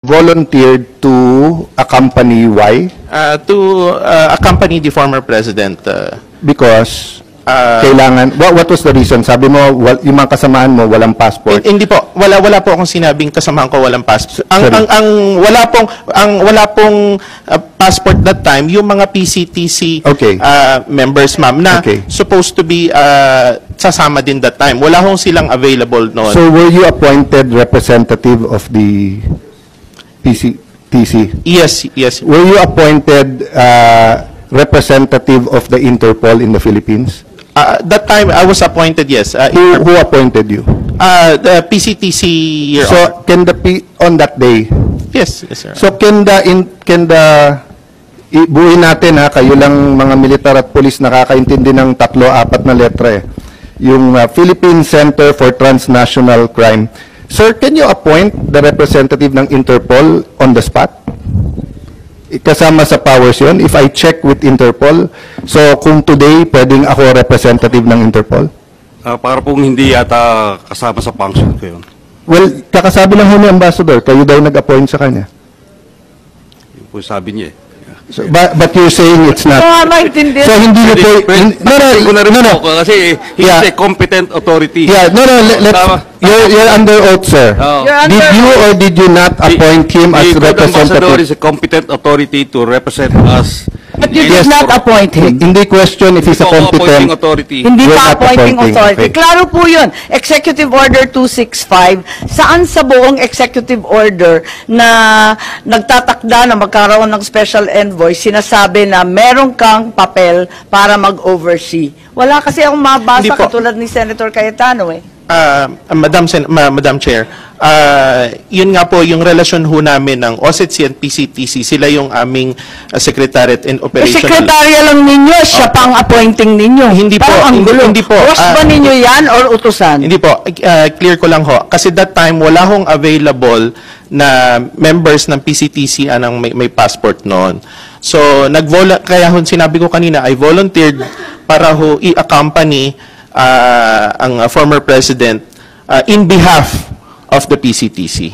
volunteered to accompany why? To accompany the former president. Because kailangan, what was the reason? Sabi mo, yung mga kasamaan mo walang passport. Hindi po, wala po akong sinabing kasamahan ko walang passport. Wala pong passport that time yung mga PCTC Okay. members, ma'am, na Okay. supposed to be sasama din that time. Wala hong silang available noon. So were you appointed representative of the PCTC? Yes. Were you appointed representative of the Interpol in the Philippines? That time I was appointed, yes. Who appointed you? The PCTC, Your Honor. So can on that day? Yes, sir. So ibuin natin ha, kayo lang mga militar at pulis nakakaintindi ng 3-4 na letra eh. Yung Philippine Center for Transnational Crime. Sir, can you appoint the representative ng Interpol on the spot? Kasama sa powers yun? If I check with Interpol, so kung today, pwedeng ako representative ng Interpol? Para pong hindi yata kasama sa function ko yun. Well, kakasabi lang ho ni Ambassador, kayo daw nag-appoint sa kanya. Yung po sabi niya eh. So, but you're saying it's not. maintindihan. So hindi niyo po, no. Kasi he's Yeah. a competent authority. Yeah, no, you're under oath, sir. Oh. Did you or did you not appoint him as The good ambassador representative? is a competent authority to represent us. But you Yes, did not for- appoint him. Hindi question if he's a Ito, appointing competent. authority. Hindi You're pa not appointing appointing, authority. okay. Klaro po yun. Executive Order 265, saan sa buong executive order na nagtatakda na magkaroon ng special envoy, sinasabi na meron kang papel para mag-oversee. Wala kasi akong mabasa Hindi po. katulad ni Senator Cayetano eh. Madam Chair, yun nga po yung relasyon ho namin ng OSETC and PCTC. Sila yung aming Secretariat and Eh, Operational. sekretarya lang ninyo, siya pang appointing ninyo. Hindi po, Parang ang gulo. hindi po. Boss ba ninyo yan or utusan? Hindi po, clear ko lang ho. Kasi that time, wala hong available na members ng PCTC anang may passport noon. So, kaya ho sinabi ko kanina, I volunteered para ho i-accompany ang former president in behalf of the PCTC.